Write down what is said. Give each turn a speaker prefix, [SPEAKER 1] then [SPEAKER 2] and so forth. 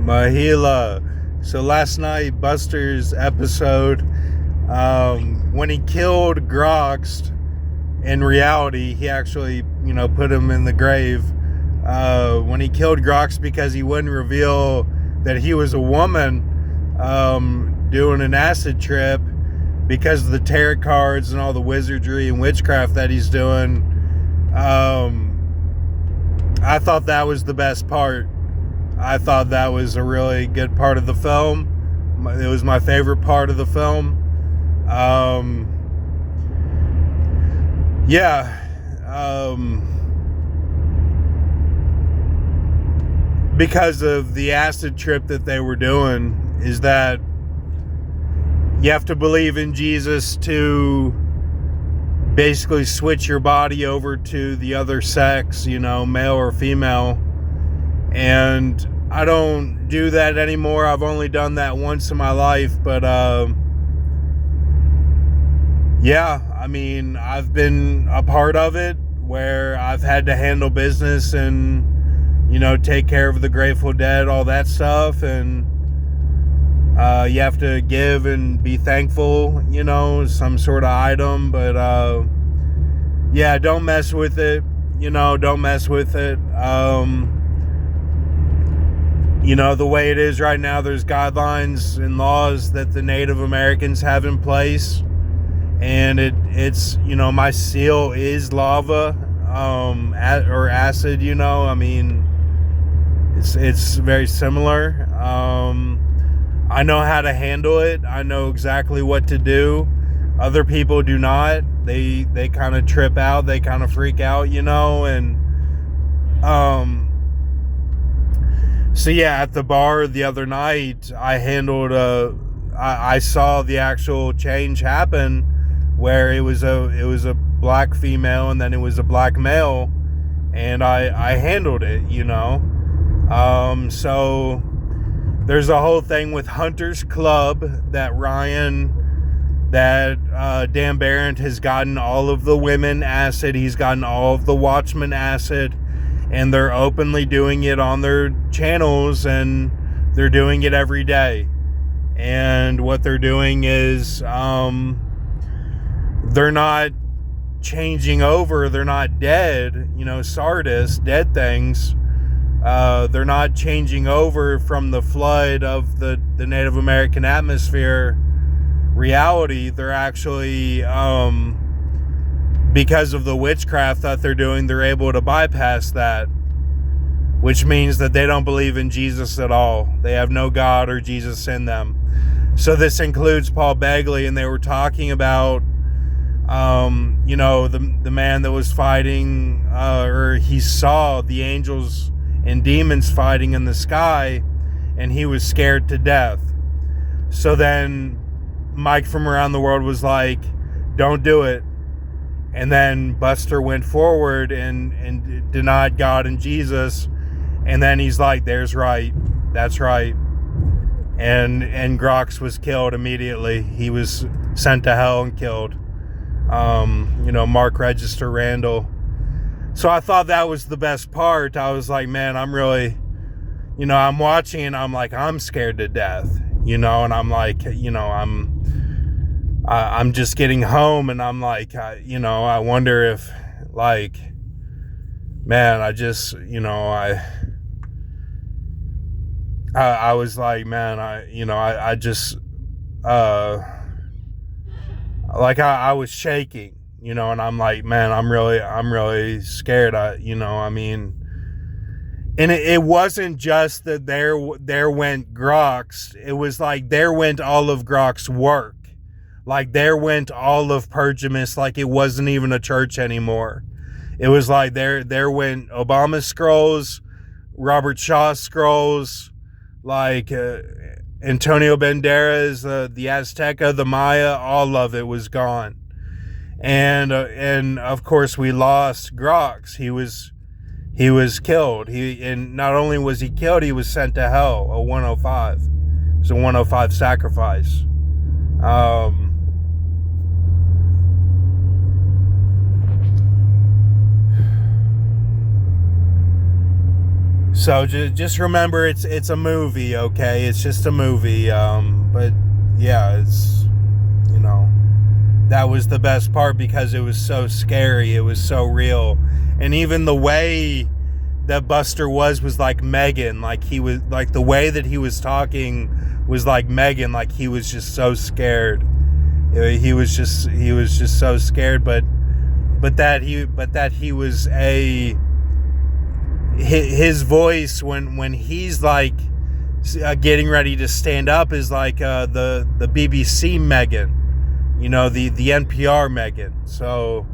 [SPEAKER 1] Mahila. So last night, Buster's episode, when he killed Grox, in reality, he actually, put him in the grave. When he killed Grox because he wouldn't reveal that he was a woman doing an acid trip because of the tarot cards and all the wizardry and witchcraft that he's doing. I thought that was the best part. I thought that was a really good part of the film. It was my favorite part of the film. Because of the acid trip that they were doing, is that you have to believe in Jesus to basically switch your body over to the other sex, male or female. And I don't do that anymore. I've only done that once in my life, but I've been a part of it where I've had to handle business and take care of the Grateful Dead, all that stuff, and you have to give and be thankful, some sort of item, but don't mess with it, don't mess with it. The way it is right now, there's guidelines and laws that the Native Americans have in place, and it's my seal is lava, or acid, it's very similar. I know how to handle it. I know exactly what to do. Other people do not. They kind of trip out. They kind of freak out, and so yeah, at the bar the other night, I handled I saw the actual change happen, where it was a black female and then it was a black male, and I handled it, so there's a whole thing with Hunter's Club that Dan Barrett has gotten all of the women acid. He's gotten all of the Watchmen acid, and they're openly doing it on their channels, and they're doing it every day. And what they're doing is they're not changing over. They're not dead, Sardis, dead things. They're not changing over from the flood of the Native American atmosphere reality. They're actually, because of the witchcraft that they're doing, they're able to bypass that, which means that they don't believe in Jesus at all. They have no God or Jesus in them. So this includes Paul Begley, and they were talking about, the man that was fighting, or he saw the angels and demons fighting in the sky, and he was scared to death. So then Mike from Around the World was like, don't do it. And then Buster went forward and denied God and Jesus, and then he's like, that's right. And Grox was killed immediately. He was sent to hell and killed. Mark Register Randall. So I thought that was the best part. I was like, man, I'm really, I'm watching and I'm like, I'm scared to death, and I'm like, I'm just getting home, and I'm like, I wonder if, like, man, I just, I was like, man, I just, like, I was shaking, and I'm like, man, I'm really scared. And it wasn't just that there went Grox. It was like there went all of Grox's work. Like there went all of Pergamus. Like it wasn't even a church anymore. It was like there went Obama's scrolls, Robert Shaw's scrolls, like Antonio Banderas, the Azteca, the Maya, all of it was gone. And of course we lost Grox. He was killed. And not only was he killed, he was sent to hell, a 105. It was a 105 sacrifice. So just remember, it's a movie, okay? It's just a movie. But yeah, it's, you know, that was the best part because it was so scary. It was so real. And even the way that Buster was like Megan. Like he was, like the way that he was talking was like Megan. Like he was just so scared. He was just so scared. But that he was his voice when he's like getting ready to stand up is like the BBC Megan, you know, the NPR Megan. So